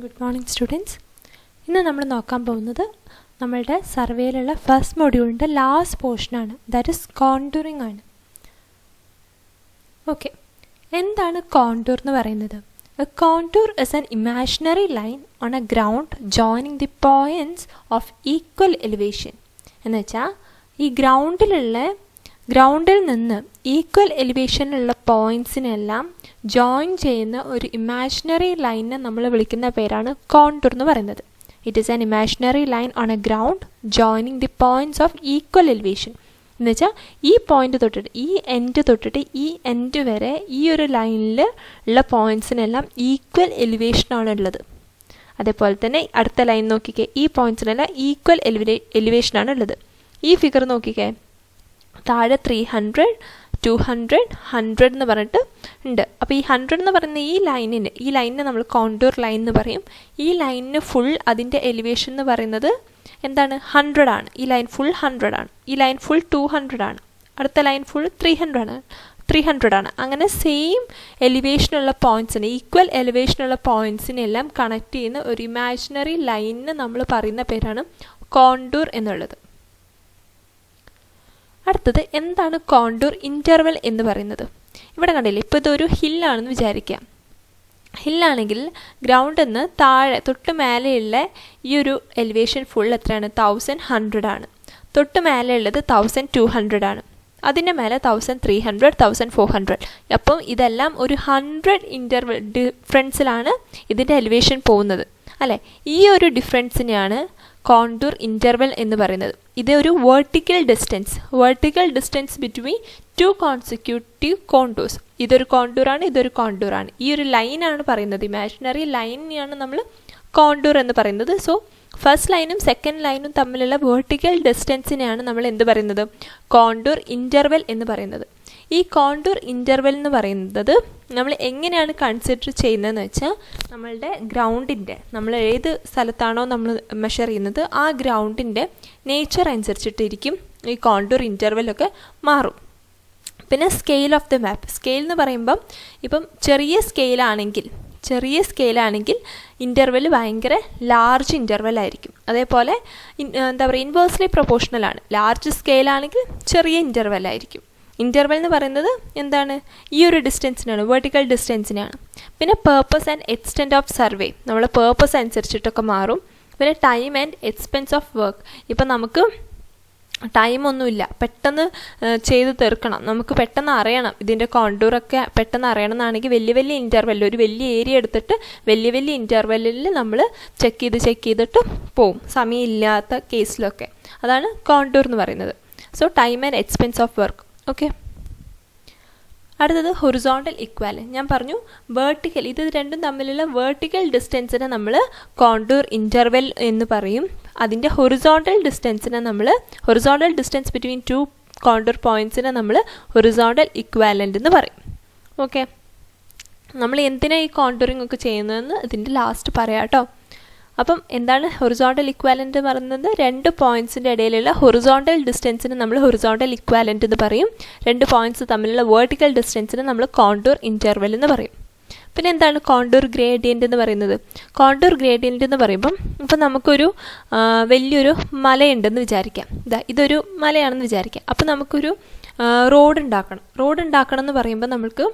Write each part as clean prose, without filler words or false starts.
Good morning students. ഇന്ന് നമ്മൾ നോക്കാൻ പോകുന്നത് നമ്മളുടെ സർവേയിലുള്ള ഫസ്റ്റ് മൊഡ്യൂളിൻ്റെ ലാസ്റ്റ് പോർഷനാണ്. ദാറ്റ് ഈസ് കോണ്ടൂറിംഗ് ആണ്. ഓക്കെ, എന്താണ് കോണ്ടൂർ എന്ന് പറയുന്നത്? A contour is an imaginary line on A ground joining the points of equal elevation. എന്ന് വെച്ചാൽ ഈ ഗ്രൗണ്ടിൽ നിന്ന് ഈക്വൽ എലിവേഷനിലുള്ള പോയിൻറ്റ്സിനെല്ലാം ജോയിൻ ചെയ്യുന്ന ഒരു ഇമാജിനറി ലൈനിനെ നമ്മൾ വിളിക്കുന്ന പേരാണ് കോണ്ടൂർ എന്ന് പറയുന്നത്. It is an imaginary line on A ground joining the points of equal elevation. എന്ന് വെച്ചാൽ ഈ പോയിന്റ് തൊട്ടിട്ട് ഈ എൻഡ് വരെ ഈ ഒരു ലൈനിൽ ഉള്ള പോയിൻറ്റ്സിനെല്ലാം ഈക്വൽ എലിവേഷനാണ് ഉള്ളത്. അതേപോലെ തന്നെ അടുത്ത ലൈൻ നോക്കിക്കേ, ഈ പോയിൻറ്റ്സിനെല്ലാം ഈക്വൽ എലിവേഷനാണ് ഉള്ളത്. ഈ ഫിഗർ നോക്കിക്കേ, താഴെ 300, 200, 100 എന്ന് പറഞ്ഞിട്ട് ഉണ്ട്. അപ്പോൾ ഈ 100 എന്ന് പറയുന്ന ഈ ലൈനിനെ നമ്മൾ കോണ്ടൂർ ലൈൻ എന്ന് പറയും. ഈ ലൈനിന് ഫുൾ അതിൻ്റെ എലിവേഷൻ എന്ന് പറയുന്നത് എന്താണ്? 100 ആണ്. ഈ ലൈൻ ഫുൾ 100 ആണ്. ഈ ലൈൻ ഫുൾ 200 ആണ്. അടുത്ത ലൈൻ ഫുൾ 300 ആണ്. അങ്ങനെ സെയിം എലിവേഷനുള്ള പോയിൻറ്റ്സിനെ, ഈക്വൽ എലിവേഷനുള്ള പോയിൻറ്റ്സിനെല്ലാം കണക്ട് ചെയ്യുന്ന ഒരു ഇമാജിനറി ലൈനിന് നമ്മൾ പറയുന്ന പേരാണ് കോണ്ടൂർ എന്നുള്ളത്. അടുത്തത് എന്താണ് കോണ്ടൂർ ഇൻ്റർവെൽ എന്ന് പറയുന്നത്? ഇവിടെ കണ്ടില്ലേ, ഇപ്പോൾ ഇതൊരു ഹില്ലാണെന്ന് വിചാരിക്കാം. ഹില്ലാണെങ്കിൽ ഗ്രൗണ്ടിൽ നിന്ന് താഴെ തൊട്ട് മേലെയുള്ള ഈ ഒരു എലിവേഷൻ ഫുൾ എത്രയാണ്? 1100 ആണ്. തൊട്ട് മേലെയുള്ളത് 1200 ആണ്. അതിൻ്റെ മേലെ 1300, 1400. അപ്പം ഇതെല്ലാം ഒരു 100 ഇൻ്റർവെൽ ഡിഫറൻസിലാണ് ഇതിൻ്റെ എലിവേഷൻ പോകുന്നത് അല്ലേ? ഈ ഒരു ഡിഫറൻസിനെയാണ് കോണ്ടൂർ ഇൻ്റർവെൽ എന്ന് പറയുന്നത്. ഇത് ഒരു vertical distance between two consecutive contours. ഇതൊരു കോണ്ടൂറാണ്. ഈ ഒരു ലൈനാണ് പറയുന്നത്, ഇമാജിനറി ലൈനിനെയാണ് നമ്മൾ കോണ്ടൂർ എന്ന് പറയുന്നത്. സോ ഫസ്റ്റ് ലൈനും സെക്കൻഡ് ലൈനും തമ്മിലുള്ള വെർട്ടിക്കൽ ഡിസ്റ്റൻസിനെയാണ് നമ്മൾ എന്ത് പറയുന്നത്? കോണ്ടൂർ ഇൻ്റർവെൽ എന്ന് പറയുന്നത്. ഈ കോണ്ടൂർ ഇൻ്റർവെൽ എന്ന് പറയുന്നത് നമ്മൾ എങ്ങനെയാണ് കൺസിഡർ ചെയ്യുന്നതെന്ന് വെച്ചാൽ, നമ്മളുടെ ഗ്രൗണ്ടിൻ്റെ, നമ്മൾ ഏത് സ്ഥലത്താണോ നമ്മൾ മെഷർ ചെയ്യുന്നത് ആ ഗ്രൗണ്ടിൻ്റെ നേച്ചർ അനുസരിച്ചിട്ടിരിക്കും ഈ കോണ്ടൂർ ഇൻ്റർവെല്ലൊക്കെ മാറും. പിന്നെ scale of the map. Scale എന്ന് പറയുമ്പം ഇപ്പം ചെറിയ സ്കെയിലാണെങ്കിൽ ഇൻ്റർവെൽ ഭയങ്കര ലാർജ് ഇൻ്റർവെൽ ആയിരിക്കും. അതേപോലെ ഇൻവേഴ്സ്ലി പ്രൊപ്പോർഷണൽ ആണ്. ലാർജ് സ്കെയിലാണെങ്കിൽ ചെറിയ ഇൻ്റർവെൽ ആയിരിക്കും. ഇൻ്റർവെൽ എന്ന് പറയുന്നത് എന്താണ്? ഈ ഒരു ഡിസ്റ്റൻസിനാണ്, വെർട്ടിക്കൽ ഡിസ്റ്റൻസിനാണ്. പിന്നെ purpose and extent of survey, നമ്മളെ പേർപ്പസ് അനുസരിച്ചിട്ടൊക്കെ മാറും. പിന്നെ time and expense of work. ഇപ്പം നമുക്ക് ടൈമൊന്നുമില്ല, പെട്ടെന്ന് ചെയ്ത് തീർക്കണം, നമുക്ക് പെട്ടെന്ന് അറിയണം, ഇതിൻ്റെ കോണ്ടൂറൊക്കെ പെട്ടെന്ന് അറിയണം എന്നാണെങ്കിൽ വലിയ ഇൻ്റർവെല്ലിൽ, ഒരു വലിയ ഏരിയ എടുത്തിട്ട് വലിയ ഇൻ്റർവെല്ലിൽ നമ്മൾ ചെക്ക് ചെയ്തിട്ട് പോവും, സമയമില്ലാത്ത കേസിലൊക്കെ. അതാണ് കോണ്ടൂർ എന്ന് പറയുന്നത്. So time and expense of work. Okay, അടുത്തത് ഹൊറിസോണ്ടൽ ഇക്വാലൻറ്റ്. ഞാൻ പറഞ്ഞു വേർട്ടിക്കൽ, ഇത് രണ്ടും തമ്മിലുള്ള വേർട്ടിക്കൽ ഡിസ്റ്റൻസിനെ നമ്മൾ കോണ്ടൂർ ഇൻ്റർവെൽ എന്ന് പറയും. അതിൻ്റെ horizontal distance between two contour പോയിൻറ്റ്സിനെ നമ്മൾ ഹൊറിസോണ്ടൽ ഇക്വാലൻറ്റ് എന്ന് പറയും. ഓക്കെ, നമ്മൾ എന്തിനാണ് ഈ കോണ്ടൂറിംഗ് ഒക്കെ ചെയ്യുന്നതെന്ന് ഇതിൻ്റെ ലാസ്റ്റ് പറയാം കേട്ടോ. അപ്പം എന്താണ് ഹൊറിസോണ്ടൽ ഇക്വാലൻറ്റ് എന്ന് പറയുന്നത്? രണ്ട് പോയിൻറ്റ്സിൻ്റെ ഇടയിലുള്ള ഹൊറിസോണ്ടൽ ഡിസ്റ്റൻസിന് നമ്മൾ ഹൊറിസോണ്ടൽ ഇക്വാലൻറ്റ് എന്ന് പറയും. രണ്ട് പോയിൻറ്റ്സ് തമ്മിലുള്ള വേർട്ടിക്കൽ ഡിസ്റ്റൻസിന് നമ്മൾ കോണ്ടൂർ ഇൻ്റർവെൽ എന്ന് പറയും. പിന്നെ എന്താണ് കോണ്ടൂർ ഗ്രേഡിയൻ്റ് എന്ന് പറയുന്നത്? കോണ്ടൂർ ഗ്രേഡിയൻ്റ് എന്ന് പറയുമ്പം ഇപ്പം നമുക്കൊരു വലിയൊരു മലയുണ്ടെന്ന് വിചാരിക്കാം. ഇതൊരു മലയാണെന്ന് വിചാരിക്കാം. അപ്പം നമുക്കൊരു റോഡ് ഉണ്ടാക്കണം എന്ന് പറയുമ്പോൾ നമുക്ക്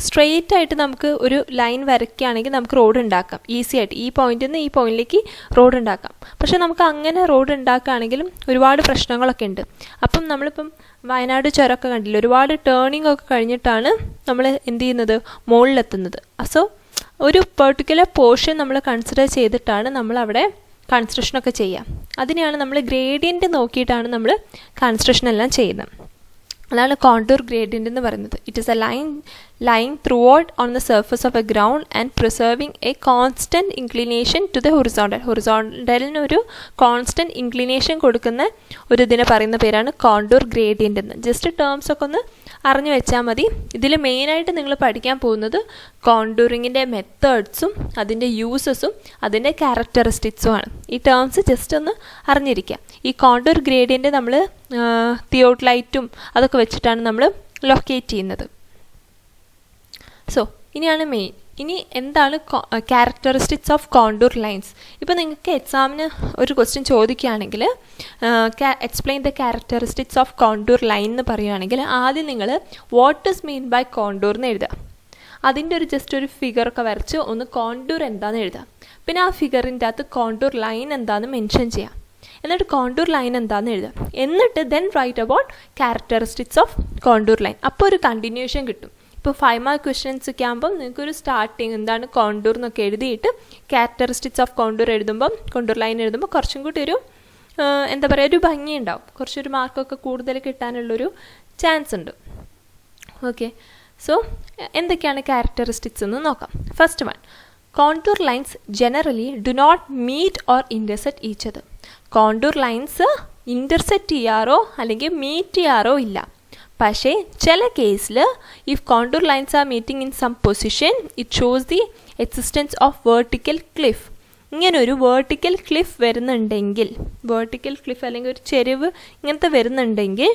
സ്ട്രെയിറ്റ് ആയിട്ട് നമുക്ക് ഒരു ലൈൻ വരയ്ക്കുകയാണെങ്കിൽ നമുക്ക് റോഡ് ഉണ്ടാക്കാം ഈസി ആയിട്ട്. ഈ പോയിന്റിൽ നിന്ന് ഈ പോയിന്റിലേക്ക് റോഡ് ഉണ്ടാക്കാം. പക്ഷെ നമുക്ക് അങ്ങനെ റോഡ് ഉണ്ടാക്കുകയാണെങ്കിലും ഒരുപാട് പ്രശ്നങ്ങളൊക്കെ ഉണ്ട്. അപ്പം നമ്മളിപ്പം വയനാട് ചുരമൊക്കെ കണ്ടില്ല, ഒരുപാട് ടേണിംഗ് ഒക്കെ കഴിഞ്ഞിട്ടാണ് നമ്മൾ എന്ത് ചെയ്യുന്നത്? മുകളിലെത്തുന്നത്. സോ ഒരു പെർട്ടിക്കുലർ പോർഷൻ നമ്മൾ കൺസിഡർ ചെയ്തിട്ടാണ് നമ്മൾ കൺസ്ട്രക്ഷനൊക്കെ ചെയ്യുക. അതിനെയാണ് നമ്മൾ ഗ്രേഡിയൻ്റ് നോക്കിയിട്ടാണ് നമ്മൾ കൺസ്ട്രക്ഷൻ എല്ലാം ചെയ്യുന്നത്. അതാണ് കോണ്ടൂർ ഗ്രേഡിയൻ്റ് എന്ന് പറയുന്നത്. It is a line throughout on the surface of a ground and preserving a constant inclination to the ഹൊറിസോണ്ടലിന് ഒരു കോൺസ്റ്റൻറ്റ് ഇൻക്ലിനേഷൻ കൊടുക്കുന്ന ഒരു ഇതിനെ പറയുന്ന പേരാണ് കോണ്ടൂർ ഗ്രേഡിയൻ്റ് എന്ന്. ജസ്റ്റ് ടേംസ് ഒക്കെ ഒന്ന് അറിഞ്ഞു വെച്ചാൽ മതി. ഇതിൽ മെയിനായിട്ട് നിങ്ങൾ പഠിക്കാൻ പോകുന്നത് കോണ്ടൂറിങ്ങിൻ്റെ മെത്തേഡ്സും അതിൻ്റെ യൂസസും അതിൻ്റെ ക്യാരക്ടറിസ്റ്റിക്സുമാണ്. ഈ ടേംസ് ജസ്റ്റ് ഒന്ന് അറിഞ്ഞിരിക്കുക. ഈ കോണ്ടൂർ ഗ്രേഡിയൻ്റ് നമ്മൾ തിയോഡലൈറ്റും അതൊക്കെ വെച്ചിട്ടാണ് നമ്മൾ ലൊക്കേറ്റ് ചെയ്യുന്നത്. സോ ഇനിയാണ് മെയിൻ ഇനി എന്താണ് ക്യാരക്ടറിസ്റ്റിക്സ് ഓഫ് കോണ്ടൂർ ലൈൻസ്? ഇപ്പോൾ നിങ്ങൾക്ക് എക്സാമിന് ഒരു ക്വസ്റ്റ്യൻ ചോദിക്കുകയാണെങ്കിൽ explain the characteristics of contour line എന്ന് പറയുകയാണെങ്കിൽ ആദ്യം നിങ്ങൾ what is mean by contour എന്ന് എഴുതുക. അതിൻ്റെ ജസ്റ്റ് ഒരു ഫിഗറൊക്കെ വരച്ച് ഒന്ന് കോണ്ടൂർ എന്താണെന്ന് എഴുതുക. പിന്നെ ആ ഫിഗറിൻ്റെ അകത്ത് കോണ്ടൂർ ലൈൻ എന്താണെന്ന് മെൻഷൻ ചെയ്യാം. എന്നിട്ട് കോണ്ടൂർ ലൈൻ എന്താണെന്ന് എഴുതുക. എന്നിട്ട് then write about characteristics of contour line. അപ്പോൾ ഒരു കണ്ടിന്യൂഷൻ കിട്ടും. ഇപ്പോൾ 5 മാർക്ക് ക്വസ്റ്റ്യൻസ് ഒക്കെ ആകുമ്പം നിങ്ങൾക്കൊരു സ്റ്റാർട്ടിങ് എന്താണ് കോണ്ടൂർ എന്നൊക്കെ എഴുതിയിട്ട് ക്യാരക്ടറിസ്റ്റിക്സ് ഓഫ് കോണ്ടൂർ എഴുതുമ്പം കോണ്ടൂർ ലൈൻ എഴുതുമ്പോൾ കുറച്ചും കൂടി ഒരു എന്താ പറയുക ഒരു ഭംഗിയുണ്ടാവും. കുറച്ചൊരു മാർക്കൊക്കെ കൂടുതൽ കിട്ടാനുള്ളൊരു ചാൻസ് ഉണ്ട്. ഓക്കെ, സോ എന്തൊക്കെയാണ് ക്യാരക്ടറിസ്റ്റിക്സ് എന്ന് നോക്കാം. First one, contour lines generally do not meet or intersect each other. Contour lines intersect ചെയ്യാറോ അല്ലെങ്കിൽ മീറ്റ് ചെയ്യാറോ ഇല്ല. പക്ഷേ ചില കേസിൽ if contour lines are meeting in some position it shows the existence of vertical cliff. ഇങ്ങനൊരു vertical cliff വരുന്നുണ്ടെങ്കിൽ, vertical cliff അല്ലെങ്കിൽ ഒരു ചെരിവ് ഇങ്ങനത്തെ വരുന്നുണ്ടെങ്കിൽ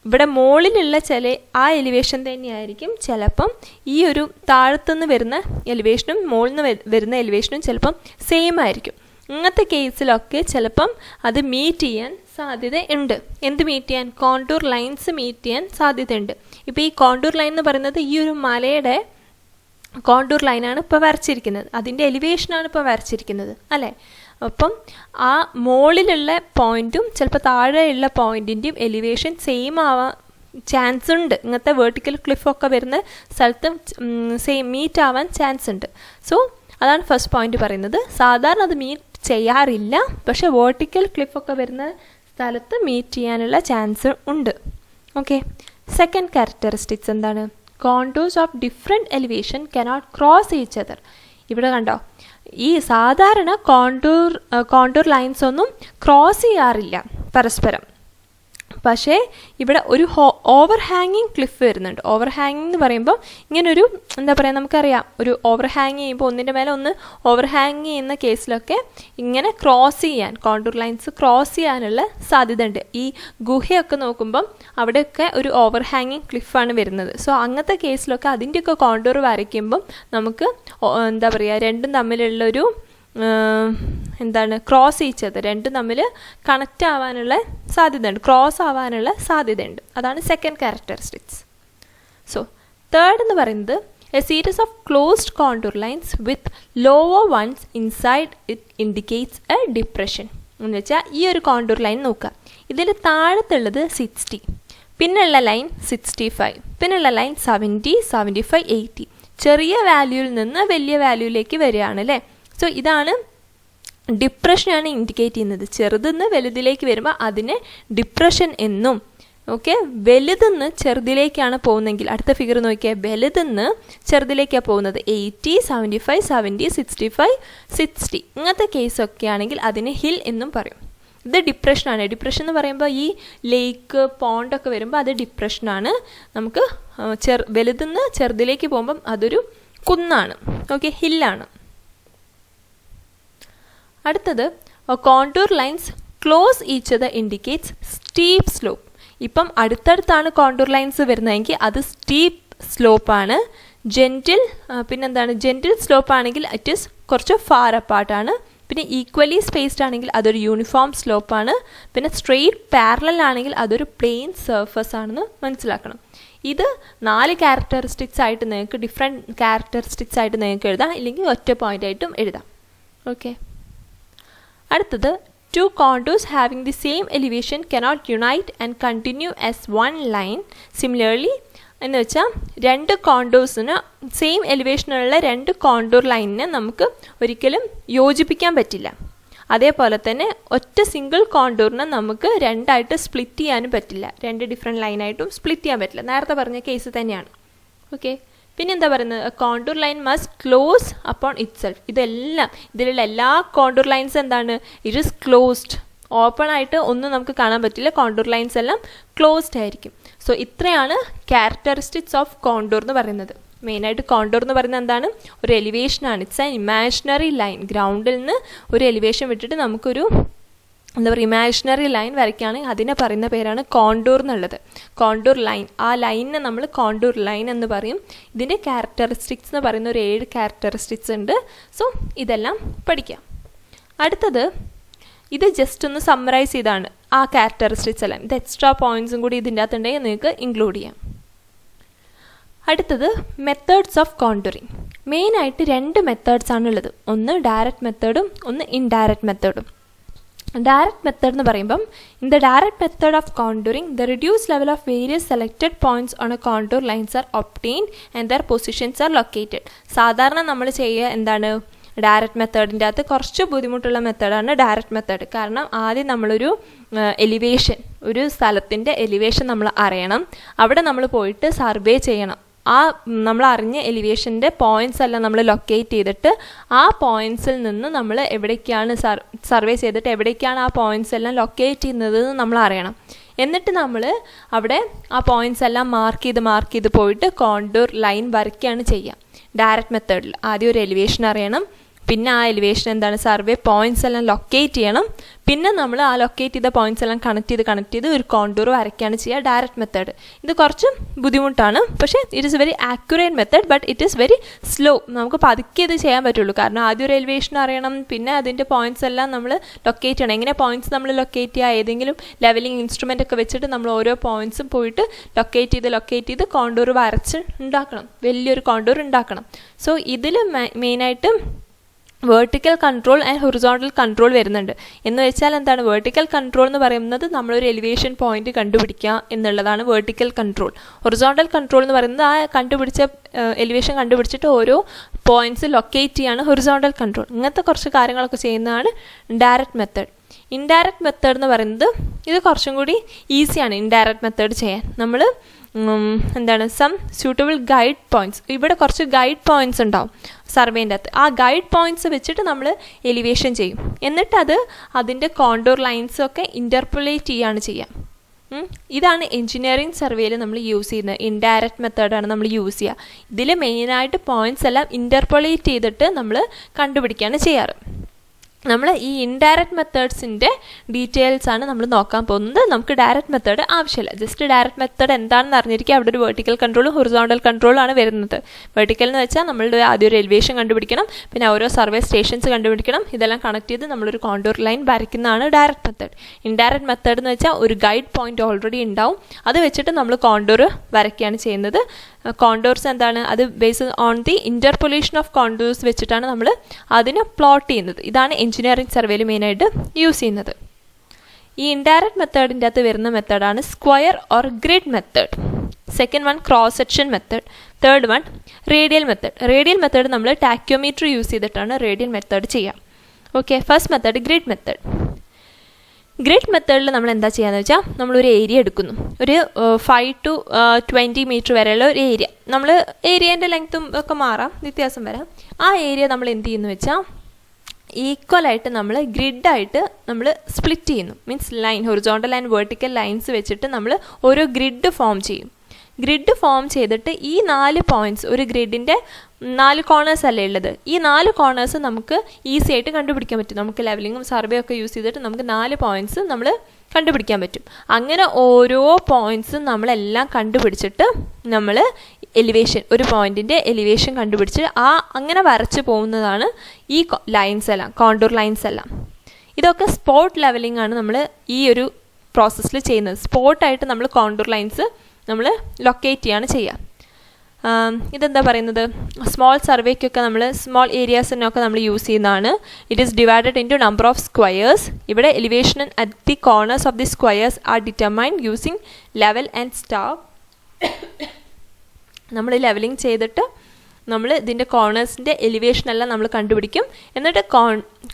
ഇവിടെ മുകളിലുള്ള ചില ആ എലിവേഷൻ തന്നെയായിരിക്കും ചിലപ്പം ഈ ഒരു താഴത്തുനിന്ന് വരുന്ന എലിവേഷനും മുകളിൽ നിന്ന് വരുന്ന എലിവേഷനും ചിലപ്പം സെയിം ആയിരിക്കും. ഇങ്ങനത്തെ കേസിലൊക്കെ ചിലപ്പം അത് മീറ്റ് ചെയ്യാൻ സാധ്യത ഉണ്ട്. എന്ത് മീറ്റ് ചെയ്യാൻ? കോണ്ടൂർ ലൈൻസ് മീറ്റ് ചെയ്യാൻ സാധ്യതയുണ്ട്. ഇപ്പോൾ ഈ കോണ്ടൂർ ലൈൻ എന്ന് പറയുന്നത് ഈ ഒരു മലയുടെ കോണ്ടൂർ ലൈനാണ് ഇപ്പോൾ വരച്ചിരിക്കുന്നത്, അതിൻ്റെ എലിവേഷനാണ് ഇപ്പോൾ വരച്ചിരിക്കുന്നത് അല്ലേ. അപ്പം ആ മുകളിലുള്ള പോയിൻറ്റും ചിലപ്പോൾ താഴെയുള്ള പോയിൻറ്റിൻ്റെയും എലിവേഷൻ സെയിം ആവാൻ ചാൻസ് ഉണ്ട്. ഇങ്ങനത്തെ വേർട്ടിക്കൽ ക്ലിഫൊക്കെ വരുന്ന സ്ഥലത്ത് സെയിം മീറ്റ് ആവാൻ ചാൻസ് ഉണ്ട്. സോ അതാണ് ഫസ്റ്റ് പോയിന്റ് പറയുന്നത്. സാധാരണ അത് മീറ്റ് ചെയ്യാറില്ല, പക്ഷേ വേർട്ടിക്കൽ ക്ലിഫൊക്കെ വരുന്ന സ്ഥലത്ത് മീറ്റ് ചെയ്യാനുള്ള ചാൻസ് ഉണ്ട്. ഓക്കെ, സെക്കൻഡ് ക്യാരക്ടറിസ്റ്റിക്സ് എന്താണ്? Contours of different elevation cannot cross each other. ഇവിടെ കണ്ടോ, ഈ സാധാരണ കോണ്ടൂർ ലൈൻസ് ഒന്നും ക്രോസ് ചെയ്യാറില്ല പരസ്പരം. പക്ഷേ ഇവിടെ ഒരു ഓവർ ഹാങ്ങിങ് ക്ലിഫ് വരുന്നുണ്ട്. ഓവർ ഹാങ്ങിങ് എന്ന് പറയുമ്പോൾ ഇങ്ങനൊരു എന്താ പറയുക, നമുക്കറിയാം ഒരു ഓവർ ഹാങ് ചെയ്യുമ്പോൾ ഒന്നിൻ്റെ മേലെ ഒന്ന് ഓവർ ഹാങ് ചെയ്യുന്ന കേസിലൊക്കെ ഇങ്ങനെ ക്രോസ് ചെയ്യാൻ, കോണ്ടൂർ ലൈൻസ് ക്രോസ് ചെയ്യാനുള്ള സാധ്യത ഉണ്ട്. ഈ ഗുഹയൊക്കെ നോക്കുമ്പം അവിടെയൊക്കെ ഒരു ഓവർ ഹാങ്ങിങ് ക്ലിഫാണ് വരുന്നത്. സോ അങ്ങനത്തെ കേസിലൊക്കെ അതിൻ്റെയൊക്കെ കോണ്ടൂർ വരയ്ക്കുമ്പം നമുക്ക് എന്താ പറയുക, രണ്ടും തമ്മിലുള്ളൊരു എന്താണ് ക്രോസ് ചെയ്യിച്ചത്, രണ്ടും തമ്മിൽ കണക്റ്റ് ആവാനുള്ള സാധ്യതയുണ്ട്, ക്രോസ് ആവാനുള്ള സാധ്യതയുണ്ട്. അതാണ് സെക്കൻഡ് ക്യാരക്ടറിസ്റ്റിക്സ്. സോ തേർഡ് എന്ന് പറയുന്നത് a series of closed contour lines with lower ones inside it indicates a depression. എന്ന് വെച്ചാൽ ഈ ഒരു കോണ്ടൂർ ലൈൻ നോക്കുക, ഇതിൽ താഴത്തുള്ളത് 60, പിന്നുള്ള ലൈൻ 65, പിന്നുള്ള ലൈൻ 70, 75, 80. ചെറിയ വാല്യൂവിൽ നിന്ന് വലിയ വാല്യൂയിലേക്ക് വരികയാണ് അല്ലേ. സോ ഇതാണ് ഡിപ്രഷനാണ് ഇൻഡിക്കേറ്റ് ചെയ്യുന്നത്. ചെറുതെന്ന് വലുതിലേക്ക് വരുമ്പോൾ അതിനെ ഡിപ്രഷൻ എന്നും, ഓക്കെ, വലുതെന്ന് ചെറുതിലേക്കാണ് പോകുന്നതെങ്കിൽ അടുത്ത ഫിഗർ നോക്കിയാൽ വലുതെന്ന് ചെറുതിലേക്കാണ് പോകുന്നത് 80, 75, 70, 65, 60. ഇങ്ങനത്തെ കേസൊക്കെ ആണെങ്കിൽ അതിനെ ഹിൽ എന്നും പറയും. ഇത് ഡിപ്രഷനാണ്. ഡിപ്രഷൻ എന്ന് പറയുമ്പോൾ ഈ ലേക്ക് പോണ്ടൊക്കെ വരുമ്പോൾ അത് ഡിപ്രഷനാണ്. നമുക്ക് വലുതെന്ന് ചെറുതിലേക്ക് പോകുമ്പം അതൊരു കുന്നാണ്, ഓക്കെ, ഹില്ലാണ്. അടുത്തത് contour lines close each other indicates steep slope. ഇപ്പം അടുത്തടുത്താണ് കോണ്ടൂർ ലൈൻസ് വരുന്നതെങ്കിൽ അത് സ്റ്റീപ്പ് സ്ലോപ്പാണ്. ജെൻറ്റിൽ പിന്നെന്താണ്, ജെൻറ്റിൽ സ്ലോപ്പ് ആണെങ്കിൽ ഇറ്റ് ഈസ് കുറച്ച് ഫാർ അപ്പാർട്ടാണ്. പിന്നെ ഈക്വലി സ്പേസ്ഡ് ആണെങ്കിൽ അതൊരു യൂണിഫോം സ്ലോപ്പാണ്. പിന്നെ സ്ട്രെയിറ്റ് പാരലൽ ആണെങ്കിൽ അതൊരു പ്ലെയിൻ സർഫസ് ആണെന്ന് മനസ്സിലാക്കണം. ഇത് 4 ക്യാരക്ടറിസ്റ്റിക്സ് ആയിട്ട് നിങ്ങൾക്ക് ഡിഫറെൻറ്റ് ക്യാരക്ടറിസ്റ്റിക്സ് ആയിട്ട് നിങ്ങൾക്ക് എഴുതാം, ഇല്ലെങ്കിൽ ഒറ്റ പോയിൻ്റ് ആയിട്ടും എഴുതാം. ഓക്കെ, അടുത്തത് 2 contours having the same elevation cannot unite and continue as one line. Similarly, എന്ന് വെച്ചാൽ 2 കോണ്ടൂഴ്സിന് സെയിം എലിവേഷനുള്ള 2 കോണ്ടൂർ ലൈനിനെ നമുക്ക് ഒരിക്കലും യോജിപ്പിക്കാൻ പറ്റില്ല. അതേപോലെ തന്നെ ഒറ്റ സിംഗിൾ കോണ്ടൂറിനെ നമുക്ക് 2ആയിട്ട് സ്പ്ലിറ്റ് ചെയ്യാനും പറ്റില്ല, 2 ഡിഫറെൻറ്റ് ലൈനായിട്ടും സ്പ്ലിറ്റ് ചെയ്യാൻ പറ്റില്ല. നേരത്തെ പറഞ്ഞ കേസ് തന്നെയാണ്. ഓക്കെ, പിന്നെ എന്താ പറയുന്നത്, contour line must close upon itself. ഇതിലുള്ള എല്ലാ കോണ്ടൂർ ലൈൻസ് എന്താണ്, ഇറ്റ് ഈസ് ക്ലോസ്ഡ്. ഓപ്പൺ ആയിട്ട് ഒന്നും നമുക്ക് കാണാൻ പറ്റില്ല, കോണ്ടൂർ ലൈൻസ് എല്ലാം ക്ലോസ്ഡ് ആയിരിക്കും. സോ ഇത്രയാണ് ക്യാരക്ടറിസ്റ്റിക്സ് ഓഫ് കോണ്ടൂർ എന്ന് പറയുന്നത്. മെയിനായിട്ട് കോണ്ടൂർ എന്ന് പറയുന്നത് എന്താണ്, ഒരു എലിവേഷനാണ്. It's an imaginary line. ഗ്രൗണ്ടിൽ നിന്ന് ഒരു എലിവേഷൻ വിട്ടിട്ട് നമുക്കൊരു എന്താ പറയുക ഇമാജിനറി ലൈൻ വരയ്ക്കുകയാണെങ്കിൽ അതിനെ പറയുന്ന പേരാണ് കോണ്ടൂർ എന്നുള്ളത്. കോണ്ടൂർ ലൈൻ, ആ ലൈനിനെ നമ്മൾ കോണ്ടൂർ ലൈൻ എന്ന് പറയും. ഇതിൻ്റെ ക്യാരക്ടറിസ്റ്റിക്സ് എന്ന് പറയുന്ന ഒരു 7 ക്യാരക്ടറിസ്റ്റിക്സ് ഉണ്ട്. സോ ഇതെല്ലാം പഠിക്കാം. അടുത്തത് ഇത് ജസ്റ്റ് ഒന്ന് സമ്മറൈസ് ചെയ്താണ് ആ ക്യാരക്ടറിസ്റ്റിക്സ് എല്ലാം. ഇത് എക്സ്ട്രാ പോയിൻറ്സും കൂടി ഇതിൻ്റെ അകത്തുണ്ടെങ്കിൽ നിങ്ങൾക്ക് ഇൻക്ലൂഡ് ചെയ്യാം. അടുത്തത് മെത്തേഡ്സ് ഓഫ് കോണ്ടൂറിങ്. മെയിനായിട്ട് 2 മെത്തേഡ്സ് ആണുള്ളത്. ഒന്ന് ഡയറക്റ്റ് മെത്തേഡും ഒന്ന് ഇൻഡയറക്റ്റ് മെത്തേഡും. ഡയറക്റ്റ് മെത്തേഡ് എന്ന് പറയുമ്പം in the direct method of contouring the reduce level of various selected points on A contour lines R obtained and there positions are located. സാധാരണ നമ്മൾ ചെയ്യുക എന്താണ്, ഡയറക്റ്റ് മെത്തേഡിൻ്റെ അകത്ത് കുറച്ച് ബുദ്ധിമുട്ടുള്ള മെത്തേഡാണ് ഡയറക്റ്റ് മെത്തേഡ്. കാരണം ആദ്യം നമ്മളൊരു എലിവേഷൻ, ഒരു സ്ഥലത്തിൻ്റെ എലിവേഷൻ നമ്മൾ അറിയണം. അവിടെ നമ്മൾ പോയിട്ട് സർവേ ചെയ്യണം. ആ നമ്മൾ അറിഞ്ഞ എലിവേഷൻ്റെ പോയിൻറ്റ്സ് എല്ലാം നമ്മൾ ലൊക്കേറ്റ് ചെയ്തിട്ട് ആ പോയിൻറ്റ്സിൽ നിന്ന് നമ്മൾ എവിടേക്കാണ് സർവേ ചെയ്തിട്ട് എവിടേക്കാണ് ആ പോയിൻറ്റ്സ് എല്ലാം ലൊക്കേറ്റ് ചെയ്യുന്നത് നമ്മൾ അറിയണം. എന്നിട്ട് നമ്മൾ അവിടെ ആ പോയിൻറ്റ്സ് എല്ലാം മാർക്ക് ചെയ്ത് പോയിട്ട് കോണ്ടൂർ ലൈൻ വരയ്ക്കുകയാണ് ചെയ്യുക. ഡയറക്റ്റ് മെത്തേഡിൽ ആദ്യം ഒരു എലിവേഷൻ അറിയണം, പിന്നെ ആ എലിവേഷൻ എന്താണ് സർവേ പോയിൻറ്റ്സ് എല്ലാം ലൊക്കേറ്റ് ചെയ്യണം, പിന്നെ നമ്മൾ ആ ലൊക്കേറ്റ് ചെയ്ത പോയിൻറ്റ്സ് എല്ലാം കണക്ട് ചെയ്ത് ഒരു കോണ്ടൂർ വരയ്ക്കുകയാണ് ചെയ്യുക ഡയറക്റ്റ് മെത്തേഡ്. ഇത് കുറച്ച് ബുദ്ധിമുട്ടാണ്, പക്ഷേ it is very accurate method, but it is very slow. നമുക്ക് പതുക്കെ ഇത് ചെയ്യാൻ പറ്റുള്ളൂ. കാരണം ആദ്യം ഒരു എലിവേഷൻ അറിയണം, പിന്നെ അതിൻ്റെ പോയിൻറ്റ്സ് എല്ലാം നമ്മൾ ലൊക്കേറ്റ് ചെയ്യണം. എങ്ങനെ പോയിൻറ്റ്സ് നമ്മൾ ലൊക്കേറ്റ് ചെയ്യുക, ഏതെങ്കിലും ലെവലിംഗ് ഇൻസ്ട്രുമെൻ്റ് ഒക്കെ വെച്ചിട്ട് നമ്മൾ ഓരോ പോയിൻറ്റ്സും പോയിട്ട് ലൊക്കേറ്റ് ചെയ്ത് കോണ്ടൂർ വരച്ച് ഉണ്ടാക്കണം, വലിയൊരു കോണ്ടൂർ ഉണ്ടാക്കണം. സോ ഇതിൽ മെയിനായിട്ട് vertical control and horizontal control വരുന്നുണ്ട്. എന്ന് വെച്ചാൽ എന്താണ് വേർട്ടിക്കൽ കൺട്രോൾ എന്ന് പറയുന്നത്, നമ്മളൊരു എലിവേഷൻ പോയിന്റ് കണ്ടുപിടിക്കുക എന്നുള്ളതാണ് വേർട്ടിക്കൽ കൺട്രോൾ. ഹൊറിസോണ്ടൽ കൺട്രോൾ എന്ന് പറയുന്നത് ആ എലിവേഷൻ കണ്ടുപിടിച്ചിട്ട് ഓരോ പോയിന്റ്സ് ലൊക്കേറ്റ് ചെയ്യാണ് ഹൊറിസോണ്ടൽ കൺട്രോൾ. ഇങ്ങനത്തെ കുറച്ച് കാര്യങ്ങളൊക്കെ ചെയ്യുന്നതാണ് ഡയറക്റ്റ് മെത്തേഡ്. ഇൻഡയറക്റ്റ് മെത്തേഡ് എന്ന് പറയുന്നത് ഇത് കുറച്ചും കൂടി ഈസിയാണ്. ഇൻഡയറക്റ്റ് മെത്തേഡ് ചെയ്യാൻ നമ്മൾ എന്താണ് സം സ്യൂട്ടബിൾ ഗൈഡ് പോയിൻറ്റ്സ്, ഇവിടെ കുറച്ച് ഗൈഡ് പോയിൻറ്റ്സ് ഉണ്ടാവും സർവേൻ്റെ അകത്ത്. ആ ഗൈഡ് പോയിൻറ്റ്സ് വെച്ചിട്ട് നമ്മൾ എലിവേഷൻ ചെയ്യും. എന്നിട്ട് അതിൻ്റെ കോണ്ടൂർ ലൈൻസൊക്കെ ഇൻ്റർപൊലേറ്റ് ചെയ്യുകയാണ് ചെയ്യുക. ഇതാണ് എൻജിനീയറിംഗ് സർവേയിൽ നമ്മൾ യൂസ് ചെയ്യുന്നത്. ഇൻഡയറക്റ്റ് മെത്തേഡാണ് നമ്മൾ യൂസ് ചെയ്യുക. ഇതിൽ മെയിനായിട്ട് പോയിൻറ്റ്സ് എല്ലാം ഇൻ്റർപൊലേറ്റ് ചെയ്തിട്ട് നമ്മൾ കണ്ടുപിടിക്കുകയാണ് ചെയ്യാറ്. നമ്മൾ ഈ ഇൻഡയറക്റ്റ് മെത്തേഡ്സിൻ്റെ ഡീറ്റെയിൽസ് ആണ് നമ്മൾ നോക്കാൻ പോകുന്നത്. നമുക്ക് ഡയറക്റ്റ് മെത്തേഡ് ആവശ്യമില്ല. ജസ്റ്റ് ഡയറക്റ്റ് മെത്തേഡ് എന്താണെന്ന് അറിഞ്ഞിരിക്കുക. അവിടെ ഒരു വെർട്ടിക്കൽ കൺട്രോളും ഹൊറിസോണ്ടൽ കൺട്രോളും ആണ് വരുന്നത്. വെർട്ടിക്കൽ എന്ന് വെച്ചാൽ നമ്മളുടെ ആദ്യം ഒരു എലിവേഷൻ കണ്ടുപിടിക്കണം, പിന്നെ ഓരോ സർവേ സ്റ്റേഷൻസ് കണ്ടുപിടിക്കണം. ഇതെല്ലാം കണക്ട് ചെയ്ത് നമ്മളൊരു കോണ്ടൂർ ലൈൻ വരയ്ക്കുന്നതാണ് ഡയറക്റ്റ് മെത്തേഡ്. ഇൻഡയറക്റ്റ് മെത്തേഡ് എന്ന് വെച്ചാൽ ഒരു ഗൈഡ് പോയിന്റ് ഓൾറെഡി ഉണ്ടാവും, അത് വെച്ചിട്ട് നമ്മൾ കോണ്ടൂർ വരയ്ക്കുകയാണ് ചെയ്യുന്നത്. കോണ്ടൂർസ് എന്താണ്, അത് based on the interpolation of contours വെച്ചിട്ടാണ് നമ്മൾ അതിനെ പ്ലോട്ട് ചെയ്യുന്നത്. ഇതാണ് എഞ്ചിനീയറിംഗ് സർവേയിൽ മെയിനായിട്ട് യൂസ് ചെയ്യുന്നത്. ഈ ഇൻഡയറക്റ്റ് മെത്തേഡിൻ്റെ അകത്ത് വരുന്ന മെത്തേഡാണ് square or grid method. Second one cross section method. Third one radial method. Radial method നമ്മൾ ടാക്യോമീറ്റർ യൂസ് ചെയ്തിട്ടാണ് റേഡിയൽ മെത്തേഡ് ചെയ്യുക. Okay, first method grid method. Grid മെത്തേഡിൽ നമ്മൾ എന്താ ചെയ്യുകയെന്ന് വെച്ചാൽ നമ്മളൊരു ഏരിയ എടുക്കുന്നു. ഒരു 5 to 20 മീറ്റർ വരെയുള്ള ഒരു ഏരിയ. നമ്മൾ ഏരിയേൻ്റെ ലെങ്ത്തും ഒക്കെ മാറാം, വ്യത്യാസം വരാം. ആ ഏരിയ നമ്മൾ എന്ത് ചെയ്യുന്നു വെച്ചാൽ ഈക്വലായിട്ട് നമ്മൾ ഗ്രിഡായിട്ട് നമ്മൾ സ്പ്ലിറ്റ് ചെയ്യുന്നു. Means line, horizontal and vertical lines വെച്ചിട്ട് നമ്മൾ ഓരോ ഗ്രിഡ് ഫോം ചെയ്യും. ഗ്രിഡ് ഫോം ചെയ്തിട്ട് ഈ 4 പോയിൻറ്റ്സ്, ഒരു ഗ്രിഡിൻ്റെ 4 കോർണേഴ്സ് അല്ലേ ഉള്ളത്, ഈ 4 കോർണേഴ്സ് നമുക്ക് ഈസി ആയിട്ട് കണ്ടുപിടിക്കാൻ പറ്റും. നമുക്ക് ലെവലിങ്ങും സർവേ ഒക്കെ യൂസ് ചെയ്തിട്ട് നമുക്ക് 4 പോയിൻറ്റ്സ് നമ്മൾ കണ്ടുപിടിക്കാൻ പറ്റും. അങ്ങനെ ഓരോ പോയിൻറ്റ്സും നമ്മളെല്ലാം കണ്ടുപിടിച്ചിട്ട് നമ്മൾ എലിവേഷൻ, ഒരു പോയിൻറ്റിൻ്റെ എലിവേഷൻ കണ്ടുപിടിച്ച് അങ്ങനെ വരച്ച് പോകുന്നതാണ് ഈ ലൈൻസ് എല്ലാം, കോണ്ടൂർ ലൈൻസ് എല്ലാം. ഇതൊക്കെ സ്പോട്ട് ലെവലിംഗ് ആണ് നമ്മൾ ഈ ഒരു പ്രോസസ്സിൽ ചെയ്യുന്നത്. സ്പോട്ടായിട്ട് നമ്മൾ കോണ്ടൂർ ലൈൻസ് നമ്മൾ ലൊക്കേറ്റ് ചെയ്യാണ് ചെയ്യുക. ഇതെന്താ പറയുന്നത്, സ്മോൾ സർവേക്കൊക്കെ നമ്മൾ സ്മോൾ ഏരിയാസിനൊക്കെ നമ്മൾ യൂസ് ചെയ്യുന്നതാണ്. It is divided into number of squares. ഇവിടെ elevation at the corners of the squares are determined using level and staff. നമ്മൾ ലെവലിംഗ് ചെയ്തിട്ട് നമ്മൾ ഇതിൻ്റെ കോർണേഴ്സിൻ്റെ എലിവേഷനെല്ലാം നമ്മൾ കണ്ടുപിടിക്കും. എന്നിട്ട്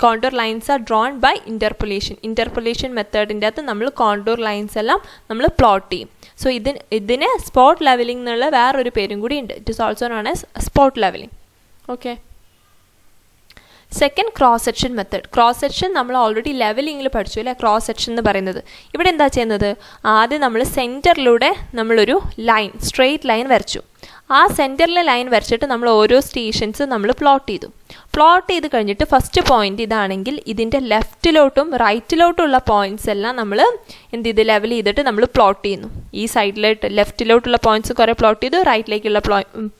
contour lines are drawn by interpolation മെത്തേഡിൻ്റെ അകത്ത് നമ്മൾ കോണ്ടൂർ ലൈൻസ് എല്ലാം നമ്മൾ പ്ലോട്ട് ചെയ്യും. സോ ഇതിന് സ്പോട്ട് ലെവലിംഗ് എന്നുള്ള വേറൊരു പേരും കൂടി ഉണ്ട്. It is also known as spot levelling. Okay, second cross section method. Cross section നമ്മൾ ഓൾറെഡി ലെവലിങ്ങിൽ പഠിച്ചു അല്ലേ, ക്രോസ് സെക്ഷൻ എന്ന് പറയുന്നത്. ഇവിടെ എന്താ ചെയ്യുന്നത്, ആദ്യം നമ്മൾ സെൻറ്ററിലൂടെ നമ്മളൊരു ലൈൻ, സ്ട്രെയിറ്റ് ലൈൻ വരച്ചു. ആ സെൻറ്ററിലെ ലൈൻ വരച്ചിട്ട് നമ്മൾ ഓരോ സ്റ്റേഷൻസ് നമ്മൾ പ്ലോട്ട് ചെയ്ത് കഴിഞ്ഞിട്ട് ഫസ്റ്റ് പോയിന്റ് ഇതാണെങ്കിൽ ഇതിൻ്റെ ലെഫ്റ്റിലോട്ടും റൈറ്റിലോട്ടുള്ള പോയിന്റ്സ് എല്ലാം നമ്മൾ എന്ത് ചെയ്ത് ലെവൽ ചെയ്തിട്ട് നമ്മൾ പ്ലോട്ട് ചെയ്യുന്നു. ഈ സൈഡിലോട്ട് ലെഫ്റ്റിലോട്ടുള്ള പോയിന്റ്സ് കുറേ പ്ലോട്ട് ചെയ്തു, റൈറ്റിലേക്കുള്ള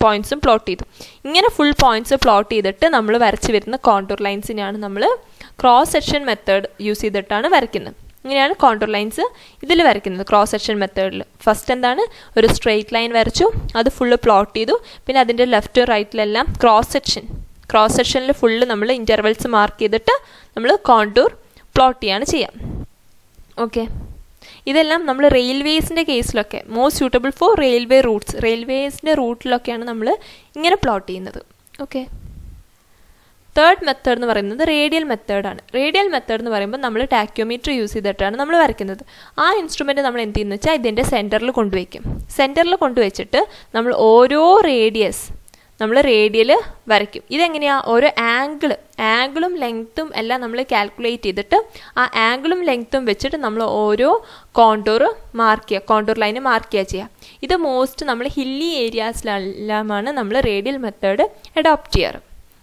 പോയിന്റ്സും പ്ലോട്ട് ചെയ്തു. ഇങ്ങനെ ഫുൾ പോയിന്റ്സ് പ്ലോട്ട് ചെയ്തിട്ട് നമ്മൾ വരച്ച് വരുന്ന കോണ്ടൂർ ലൈൻസിനെയാണ് നമ്മൾ ക്രോസ് സെക്ഷൻ മെത്തേഡ് യൂസ് ചെയ്തിട്ടാണ് വരയ്ക്കുന്നത്. ഇങ്ങനെയാണ് കോണ്ടൂർ ലൈൻസ് ഇതിൽ വരയ്ക്കുന്നത് ക്രോസ് സെക്ഷൻ മെത്തേഡിൽ. ഫസ്റ്റ് എന്താണ്, ഒരു സ്ട്രെയിറ്റ് ലൈൻ വരച്ചു, അത് ഫുള്ള് പ്ലോട്ട് ചെയ്തു. പിന്നെ അതിൻ്റെ ലെഫ്റ്റ് റൈറ്റിലെല്ലാം ക്രോസ് സെക്ഷനിൽ ഫുള്ള് നമ്മൾ ഇൻ്റർവെൽസ് മാർക്ക് ചെയ്തിട്ട് നമ്മൾ കോണ്ടൂർ പ്ലോട്ട് ചെയ്യാണ് ചെയ്യാം. ഓക്കെ, ഇതെല്ലാം നമ്മൾ റെയിൽവേസിൻ്റെ കേസിലൊക്കെ most suitable for railway routes, റെയിൽവേസിൻ്റെ റൂട്ടിലൊക്കെയാണ് നമ്മൾ ഇങ്ങനെ പ്ലോട്ട് ചെയ്യുന്നത്. ഓക്കെ, തേർഡ് മെത്തേഡ് എന്ന് പറയുന്നത് റേഡിയൽ മെത്തേഡാണ്. റേഡിയൽ മെത്തേഡ് എന്ന് പറയുമ്പോൾ നമ്മൾ ടാക്യോമീറ്റർ യൂസ് ചെയ്തിട്ടാണ് നമ്മൾ വരയ്ക്കുന്നത്. ആ ഇൻസ്ട്രുമെൻറ്റ് നമ്മൾ എന്ത് ചെയ്യുന്നത് വെച്ചാൽ ഇതിൻ്റെ സെൻറ്ററിൽ കൊണ്ടുവയ്ക്കും. സെൻറ്ററിൽ കൊണ്ടുവച്ചിട്ട് നമ്മൾ ഓരോ റേഡിയസ് നമ്മൾ റേഡിയൽ വരയ്ക്കും. ഇതെങ്ങനെയാണ്, ഓരോ ആംഗിളും ലെങ്ത്തും എല്ലാം നമ്മൾ കാൽക്കുലേറ്റ് ചെയ്തിട്ട് ആ ആംഗിളും ലെങ്ത്തും വെച്ചിട്ട് നമ്മൾ ഓരോ കോണ്ടൂർ ലൈന് മാർക്ക് ചെയ്യുക. ഇത് മോസ്റ്റ് നമ്മൾ ഹില്ലി ഏരിയാസിലെല്ലാമാണ് നമ്മൾ റേഡിയൽ മെത്തേഡ് അഡോപ്റ്റ് ചെയ്യാറ്.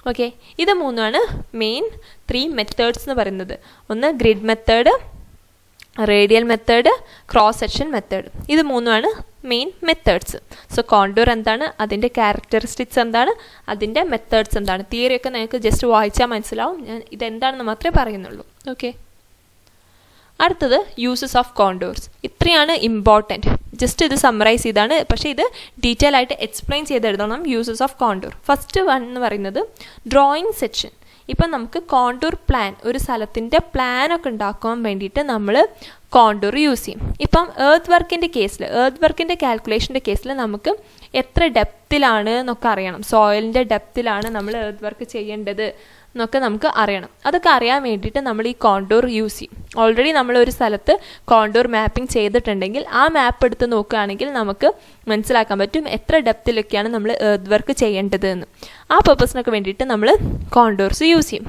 ഓക്കെ, ഇത് മൂന്നാണ് മെയിൻ 3 മെത്തേഡ്സ് എന്ന് പറയുന്നത്. ഒന്ന് grid method, radial method, cross section method. ഇത് മൂന്നുമാണ് മെയിൻ മെത്തേഡ്സ്. സോ കോണ്ടൂർ എന്താണ്, അതിൻ്റെ ക്യാരക്ടറിസ്റ്റിക്സ് എന്താണ്, അതിൻ്റെ മെത്തേഡ്സ് എന്താണ്, തിയറിയൊക്കെ നിങ്ങൾക്ക് ജസ്റ്റ് വായിച്ചാൽ മനസ്സിലാവും. ഞാൻ ഇതെന്താണെന്ന് മാത്രമേ പറയുന്നുള്ളൂ. ഓക്കെ, അടുത്തത് യൂസസ് ഓഫ് കോണ്ടൂർസ്. ഇത്രയാണ് ഇമ്പോർട്ടൻറ്റ്. ജസ്റ്റ് ഇത് സമ്മറൈസ് ചെയ്താണ്, പക്ഷേ ഇത് ഡീറ്റെയിൽ ആയിട്ട് എക്സ്പ്ലെയിൻ ചെയ്തെഴുതണം uses of contour. First one എന്ന് പറയുന്നത് ഡ്രോയിങ് സെക്ഷൻ. ഇപ്പം നമുക്ക് കോണ്ടൂർ പ്ലാൻ, ഒരു സ്ഥലത്തിൻ്റെ പ്ലാനൊക്കെ ഉണ്ടാക്കാൻ വേണ്ടിയിട്ട് നമ്മൾ കോണ്ടൂർ യൂസ് ചെയ്യും. ഇപ്പം എർത്ത് വർക്കിൻ്റെ കാൽക്കുലേഷൻ്റെ കേസിൽ നമുക്ക് എത്ര ഡെപ്തിലാണ് എന്നൊക്കെ അറിയണം. സോയിലിൻ്റെ ഡെപ്തിലാണ് നമ്മൾ എർത്ത് വർക്ക് ചെയ്യേണ്ടത് എന്നൊക്കെ നമുക്ക് അറിയണം. അതൊക്കെ അറിയാൻ വേണ്ടിയിട്ട് നമ്മൾ ഈ കോണ്ടൂർ യൂസ് ചെയ്യും. ഓൾറെഡി നമ്മളൊരു സ്ഥലത്ത് കോണ്ടൂർ മാപ്പിംഗ് ചെയ്തിട്ടുണ്ടെങ്കിൽ ആ മാപ്പ് എടുത്ത് നോക്കുകയാണെങ്കിൽ നമുക്ക് മനസ്സിലാക്കാൻ പറ്റും എത്ര ഡെപ്തിലൊക്കെയാണ് നമ്മൾ എർത്ത് വർക്ക് ചെയ്യേണ്ടത് എന്ന്. ആ പർപ്പസിനൊക്കെ വേണ്ടിയിട്ട് നമ്മൾ കോണ്ടൂർസ് യൂസ് ചെയ്യും.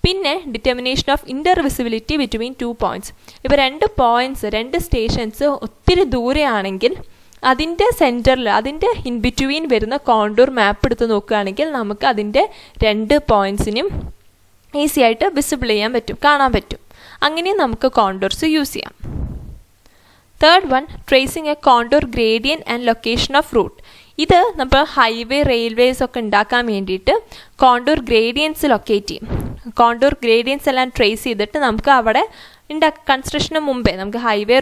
പിന്നെ ഡിറ്റർമിനേഷൻ ഓഫ് ഇൻ്റർവിസിബിലിറ്റി ബിറ്റ്വീൻ 2 പോയിൻറ്റ്സ്. ഇപ്പോൾ 2 പോയിൻറ്റ്സ്, 2 സ്റ്റേഷൻസ് ഒത്തിരി ദൂരെയാണെങ്കിൽ അതിൻ്റെ സെൻറ്ററിൽ, അതിൻ്റെ ഇൻ ബിറ്റ്വീൻ വരുന്ന കോണ്ടൂർ മാപ്പ് എടുത്ത് നോക്കുകയാണെങ്കിൽ നമുക്ക് അതിൻ്റെ 2 പോയിൻറ്റ്സിനും ഈസി ആയിട്ട് വിസിബിൾ ചെയ്യാൻ പറ്റും, കാണാൻ പറ്റും. അങ്ങനെയും നമുക്ക് കോണ്ടൂർസ് യൂസ് ചെയ്യാം. Third one, tracing a contour gradient and location of route. ഇത് നമ്മൾ ഹൈവേ, റെയിൽവേസ് ഒക്കെ ഉണ്ടാക്കാൻ വേണ്ടിയിട്ട് കോണ്ടൂർ ഗ്രേഡിയൻസ് ലൊക്കേറ്റ് ചെയ്യും. കോണ്ടൂർ ഗ്രേഡിയൻസ് എല്ലാം ട്രേസ് ചെയ്തിട്ട് നമുക്ക് അവിടെ കൺസ്ട്രക്ഷന് മുമ്പേ, നമുക്ക് ഹൈവേ,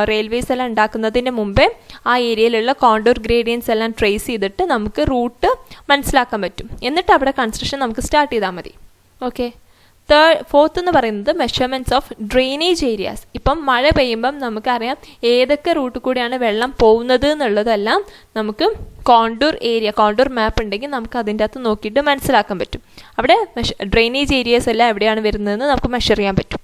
റെയിൽവേസ് എല്ലാം ഉണ്ടാക്കുന്നതിന് മുമ്പേ ആ ഏരിയയിലുള്ള കോണ്ടൂർ ഗ്രേഡിയൻസ് എല്ലാം ട്രേസ് ചെയ്തിട്ട് നമുക്ക് റൂട്ട് മനസ്സിലാക്കാൻ പറ്റും. എന്നിട്ട് അവിടെ കൺസ്ട്രക്ഷൻ നമുക്ക് സ്റ്റാർട്ട് ചെയ്താൽ മതി. ഓക്കെ, ഫോർത്ത് എന്ന് പറയുന്നത് മെഷർമെൻറ്റ്സ് ഓഫ് ഡ്രെയിനേജ് ഏരിയാസ്. ഇപ്പം മഴ പെയ്യുമ്പം നമുക്കറിയാം ഏതൊക്കെ റൂട്ടിൽ കൂടിയാണ് വെള്ളം പോകുന്നത് എന്നുള്ളതെല്ലാം നമുക്ക് കോണ്ടൂർ മാപ്പ് ഉണ്ടെങ്കിൽ നമുക്ക് അതിൻ്റെ അകത്ത് നോക്കിയിട്ട് മനസ്സിലാക്കാൻ പറ്റും. അവിടെ ഡ്രെയിനേജ് ഏരിയാസ് എല്ലാം എവിടെയാണ് വരുന്നതെന്ന് നമുക്ക് മെഷർ ചെയ്യാൻ പറ്റും.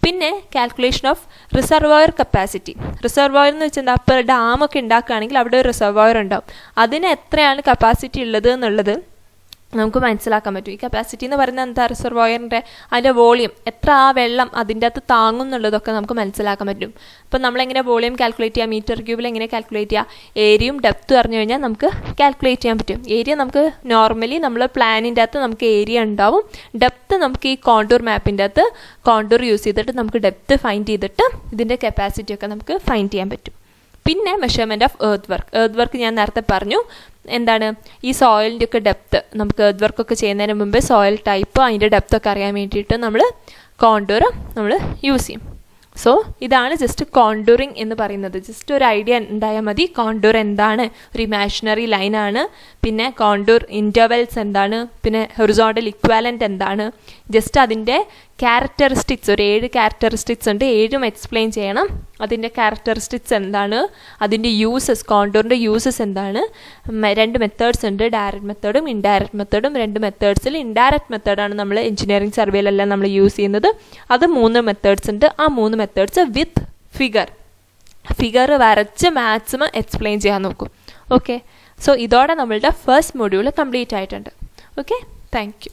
പിന്നെ calculation of reservoir capacity. Reservoir എന്ന് വെച്ചാൽ അപ്പോൾ ഡാമൊക്കെ ഉണ്ടാക്കുകയാണെങ്കിൽ അവിടെ ഒരു റിസർവോയർ ഉണ്ടാവും. അതിന് എത്രയാണ് കപ്പാസിറ്റി ഉള്ളത് എന്നുള്ളത് നമുക്ക് മനസ്സിലാക്കാൻ പറ്റും. ഈ കപ്പാസിറ്റി എന്ന് പറയുന്നത് എന്താ, റിസർവോയറിൻ്റെ അതിൻ്റെ വോളിയം, എത്ര ആ വെള്ളം അതിൻ്റെ അകത്ത് താങ്ങും എന്നുള്ളതൊക്കെ നമുക്ക് മനസ്സിലാക്കാൻ പറ്റും. അപ്പം നമ്മളെങ്ങനെ വോളിയം കാൽക്കുലേറ്റ് ചെയ്യുക, മീറ്റർ ക്യൂബിൽ എങ്ങനെ കാൽക്കുലേറ്റ് ചെയ്യുക, ഏരിയയും ഡെപ്ത് പറഞ്ഞു കഴിഞ്ഞാൽ നമുക്ക് കാൽക്കുലേറ്റ് ചെയ്യാൻ പറ്റും. ഏരിയ നമുക്ക് നോർമലി നമ്മൾ പ്ലാനിൻ്റെ അകത്ത് നമുക്ക് ഏരിയ ഉണ്ടാവും. ഡെപ്ത് നമുക്ക് ഈ കോണ്ടൂർ മാപ്പിൻ്റെ അകത്ത് കോണ്ടൂർ യൂസ് ചെയ്തിട്ട് നമുക്ക് ഡെപ്ത് ഫൈൻഡ് ചെയ്തിട്ട് ഇതിൻ്റെ കപ്പാസിറ്റിയൊക്കെ നമുക്ക് ഫൈൻഡ് ചെയ്യാൻ പറ്റും. പിന്നെ മെഷർമെൻറ്റ് ഓഫ് എർത്ത് വർക്ക് ഞാൻ നേരത്തെ പറഞ്ഞു. എന്താണ്, ഈ സോയിലിൻ്റെ ഒക്കെ ഡെപ്ത് നമുക്ക് എർത്ത് വർക്കൊക്കെ ചെയ്യുന്നതിന് മുമ്പേ സോയിൽ ടൈപ്പ്, അതിൻ്റെ ഡെപ്തൊക്കെ അറിയാൻ വേണ്ടിയിട്ട് നമ്മൾ കോണ്ടൂർ നമ്മൾ യൂസ് ചെയ്യും. സോ ഇതാണ് ജസ്റ്റ് കോണ്ടൂറിങ് എന്ന് പറയുന്നത്. ജസ്റ്റ് ഒരു ഐഡിയ ഉണ്ടായാൽ മതി കോണ്ടൂർ എന്താണ്, ഒരു ഇമാജിനറി ലൈനാണ്. പിന്നെ കോണ്ടൂർ ഇൻ്റർവെൽസ് എന്താണ്, പിന്നെ ഹൊറിസോണ്ടൽ ഇക്വാലൻ്റ് എന്താണ്, ജസ്റ്റ് അതിൻ്റെ ക്യാരക്ടറിസ്റ്റിക്സ്, ഒരു 7 ക്യാരക്ടറിസ്റ്റിക്സ് ഉണ്ട്, 7ഉം എക്സ്പ്ലെയിൻ ചെയ്യണം. അതിൻ്റെ ക്യാരക്ടറിസ്റ്റിക്സ് എന്താണ്, അതിൻ്റെ യൂസസ്, കോണ്ടൂറിൻ്റെ യൂസസ് എന്താണ്. 2 മെത്തേഡ്സ് ഉണ്ട്, ഡയറക്റ്റ് മെത്തേഡും ഇൻഡയറക്റ്റ് മെത്തേഡും. 2 മെത്തേഡ്സിൽ ഇൻഡയറക്റ്റ് മെത്തേഡാണ് നമ്മൾ എഞ്ചിനീയറിംഗ് സർവേയിലെല്ലാം നമ്മൾ യൂസ് ചെയ്യുന്നത്. അത് 3 മെത്തേഡ്സ് ഉണ്ട്. ആ 3 മെത്തേഡ്സ് വിത്ത് ഫിഗർ വരച്ച് മാക്സിമം എക്സ്പ്ലെയിൻ ചെയ്യാൻ നോക്കും. ഓക്കെ, സോ ഇതോടെ നമ്മളുടെ ഫസ്റ്റ് മൊഡ്യൂൾ കംപ്ലീറ്റ് ആയിട്ടുണ്ട്. Okay, thank you.